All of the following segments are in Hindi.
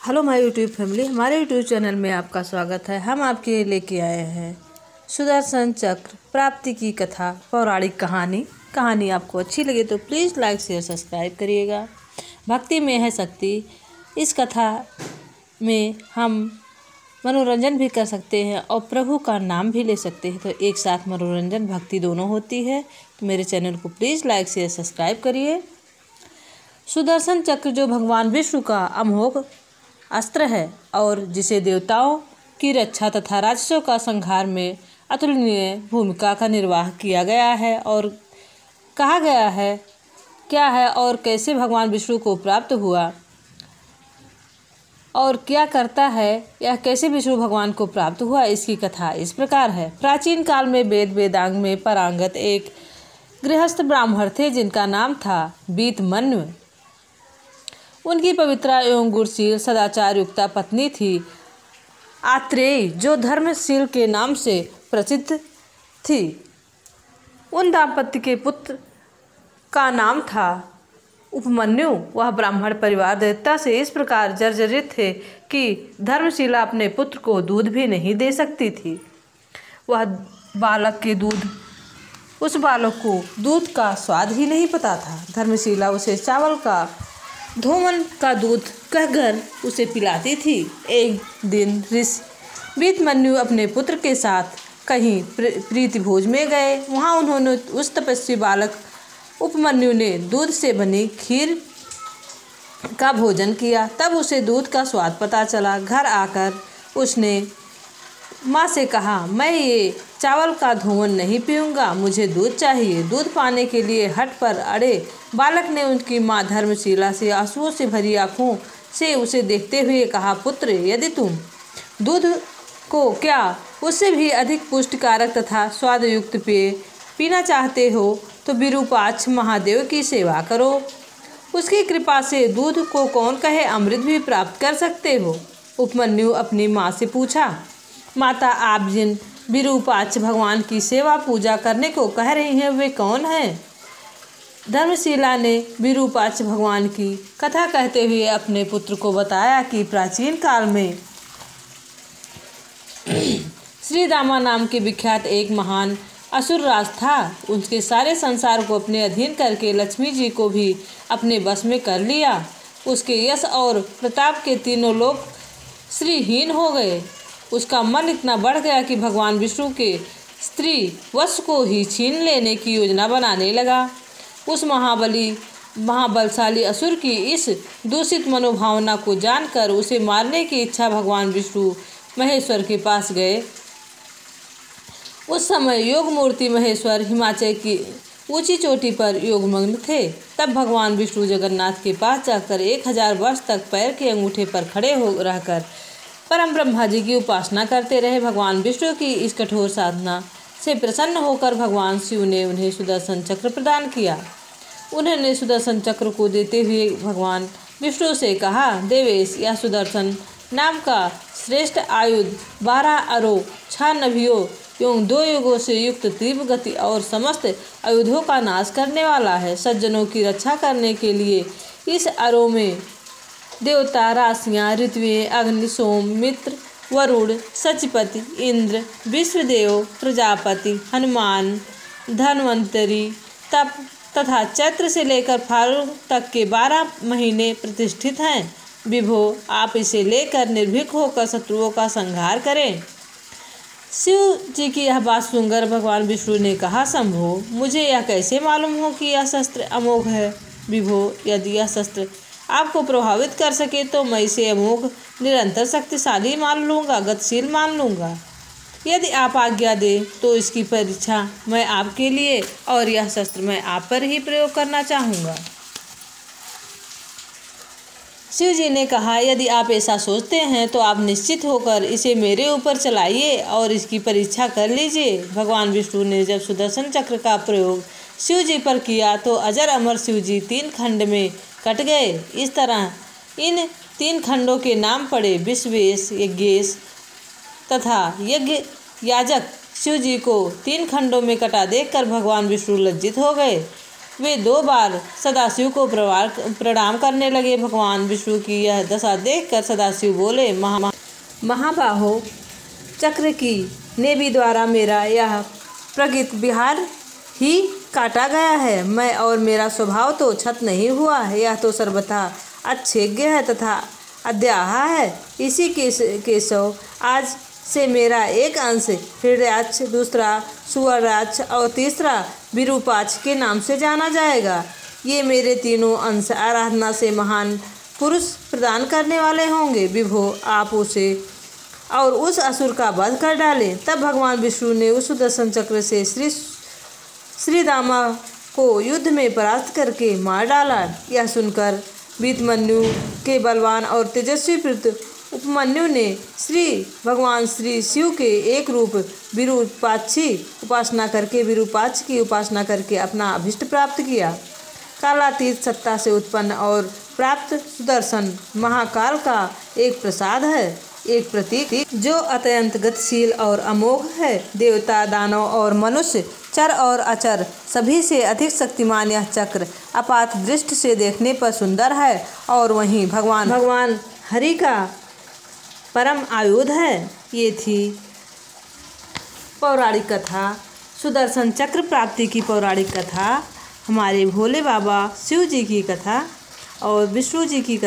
हेलो माय यूट्यूब फैमिली, हमारे यूट्यूब चैनल में आपका स्वागत है। हम आपके लिए लेके आए हैं सुदर्शन चक्र प्राप्ति की कथा, पौराणिक कहानी आपको अच्छी लगे तो प्लीज़ लाइक शेयर सब्सक्राइब करिएगा। भक्ति में है शक्ति। इस कथा में हम मनोरंजन भी कर सकते हैं और प्रभु का नाम भी ले सकते हैं, तो एक साथ मनोरंजन भक्ति दोनों होती है। तो मेरे चैनल को प्लीज़ लाइक शेयर सब्सक्राइब करिए। सुदर्शन चक्र जो भगवान विष्णु का अमोघ अस्त्र है और जिसे देवताओं की रक्षा तथा राक्षसों का संहार में अतुलनीय भूमिका का निर्वाह किया गया है। और कहा गया है क्या है और कैसे भगवान विष्णु को प्राप्त हुआ और क्या करता है, यह कैसे विष्णु भगवान को प्राप्त हुआ, इसकी कथा इस प्रकार है। प्राचीन काल में वेदांग में पारंगत एक गृहस्थ ब्राह्मण थे जिनका नाम था वीतमन्यु। उनकी पवित्रा एवं गुणशील सदाचार युक्ता पत्नी थी आत्रेयी, जो धर्मशील के नाम से प्रसिद्ध थी। उन दाम्पत्य के पुत्र का नाम था उपमन्यु। वह ब्राह्मण परिवार दैत्यता से इस प्रकार जर्जरित थे कि धर्मशीला अपने पुत्र को दूध भी नहीं दे सकती थी। उस बालक को दूध का स्वाद ही नहीं पता था। धर्मशीला उसे चावल का धोवन का दूध कहकर उसे पिलाती थी। एक दिन ऋषि वीतमन्यु अपने पुत्र के साथ कहीं प्रीति भोज में गए। वहाँ उन्होंने उस तपस्वी बालक उपमन्यु ने दूध से बनी खीर का भोजन किया। तब उसे दूध का स्वाद पता चला। घर आकर उसने माँ से कहा, मैं ये चावल का धोवन नहीं पीऊँगा, मुझे दूध चाहिए। दूध पाने के लिए हट पर अड़े बालक ने उनकी माँ धर्मशीला से आंसुओं से भरी आँखों से उसे देखते हुए कहा, पुत्र, यदि तुम दूध को क्या उससे भी अधिक पुष्टिकारक तथा स्वादयुक्त पेय पीना चाहते हो तो विरूपाक्ष महादेव की सेवा करो। उसकी कृपा से दूध को कौन कहे अमृत भी प्राप्त कर सकते हो। उपमन्यु अपनी माँ से पूछा, माता, आप जिन विरूपाक्ष भगवान की सेवा पूजा करने को कह रही हैं वे कौन हैं? धर्मशीला ने विरूपाक्ष भगवान की कथा कहते हुए अपने पुत्र को बताया कि प्राचीन काल में श्रीदामा नाम के विख्यात एक महान असुर राज था। उसके सारे संसार को अपने अधीन करके लक्ष्मी जी को भी अपने वश में कर लिया। उसके यश और प्रताप के तीनों लोग श्रीहीन हो गए। उसका मन इतना बढ़ गया कि भगवान विष्णु के स्त्री वश को ही छीन लेने की योजना बनाने लगा। उस महाबलशाली असुर की इस दूषित मनोभावना को जानकर उसे मारने की इच्छा भगवान विष्णु महेश्वर के पास गए। उस समय योग मूर्ति महेश्वर हिमाचल की ऊंची चोटी पर योगमग्न थे। तब भगवान विष्णु जगन्नाथ के पास जाकर 1000 वर्ष तक पैर के अंगूठे पर खड़े हो रहकर परम ब्रह्मा जी की उपासना करते रहे। भगवान विष्णु की इस कठोर साधना से प्रसन्न होकर भगवान शिव ने उन्हें सुदर्शन चक्र प्रदान किया। उन्होंने सुदर्शन चक्र को देते हुए भगवान विष्णु से कहा, देवेश, यह सुदर्शन नाम का श्रेष्ठ आयुध 12 अरों 6 नभियों एवं 2 युगों से युक्त तीव्र गति और समस्त आयुधों का नाश करने वाला है। सज्जनों की रक्षा करने के लिए इस अरों में देवता, राशियाँ, ऋत्विएँ, अग्नि, सोम, मित्र, वरुण, सचपति, इंद्र, विश्वदेव, प्रजापति, हनुमान, धन्वंतरी, तप तथा चैत्र से लेकर फाल्गुन तक के 12 महीने प्रतिष्ठित हैं। विभो, आप इसे लेकर निर्भीक होकर शत्रुओं का संहार करें। शिव जी की यह बात सुनकर भगवान विष्णु ने कहा, शंभो, मुझे यह कैसे मालूम हो कि यह शस्त्र अमोघ है। विभो, यदि यह शस्त्र आपको प्रभावित कर सके तो मैं इसे अमोघ, निरंतर शक्तिशाली मान लूँगा, गतिशील मान लूँगा। यदि आप आज्ञा दें तो इसकी परीक्षा मैं आपके लिए और यह शस्त्र मैं आप पर ही प्रयोग करना चाहूँगा। शिव जी ने कहा, यदि आप ऐसा सोचते हैं तो आप निश्चित होकर इसे मेरे ऊपर चलाइए और इसकी परीक्षा कर लीजिए। भगवान विष्णु ने जब सुदर्शन चक्र का प्रयोग शिव जी पर किया तो अजर अमर शिव जी 3 खंड में कट गए। इस तरह इन 3 खंडों के नाम पड़े विश्वेश, यज्ञेश तथा यज्ञ याजक। शिव जी को 3 खंडों में कटा देखकर भगवान विष्णु लज्जित हो गए। वे 2 बार सदाशिव को प्रणाम करने लगे। भगवान विष्णु की यह दशा देखकर सदाशिव बोले, महाबाहो, चक्र की नेवि द्वारा मेरा यह प्रगित विहार ही काटा गया है। मैं और मेरा स्वभाव तो क्षत नहीं हुआ है, यह तो सर्वथा अच्छेद्य है तथा अद्याहा है। इसी केशव आज से मेरा एक अंश हृदयाक्ष, दूसरा सुवर्णाक्ष और तीसरा विरूपाक्ष के नाम से जाना जाएगा। ये मेरे तीनों अंश आराधना से महान पुरुष प्रदान करने वाले होंगे। विभो, आप उसे और उस असुर का वध कर डालें। तब भगवान विष्णु ने उस सुदर्शन चक्र से श्रीदामा को युद्ध में परास्त करके मार डाला। यह सुनकर वीतमन्यु के बलवान और तेजस्वी पुत्र उपमन्यु ने भगवान श्री शिव के एक रूप विरूपाक्ष की उपासना करके अपना अभिष्ट प्राप्त किया। कालातीत सत्ता से उत्पन्न और प्राप्त सुदर्शन महाकाल का एक प्रसाद है, एक प्रतीक जो अत्यंत गतिशील और अमोघ है। देवता, दानव और मनुष्य, चर और अचर सभी से अधिक शक्तिमान यह चक्र आपात दृष्टि से देखने पर सुंदर है और वहीं भगवान हरि का परम आयुध है। ये थी पौराणिक कथा, सुदर्शन चक्र प्राप्ति की पौराणिक कथा, हमारे भोले बाबा शिव जी की कथा और विष्णु जी की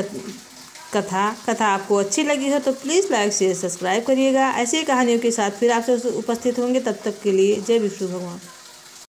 कथा आपको अच्छी लगी हो तो प्लीज़ लाइक शेयर सब्सक्राइब करिएगा। ऐसी कहानियों के साथ फिर आपसे उपस्थित होंगे। तब तक के लिए जय विष्णु भगवान।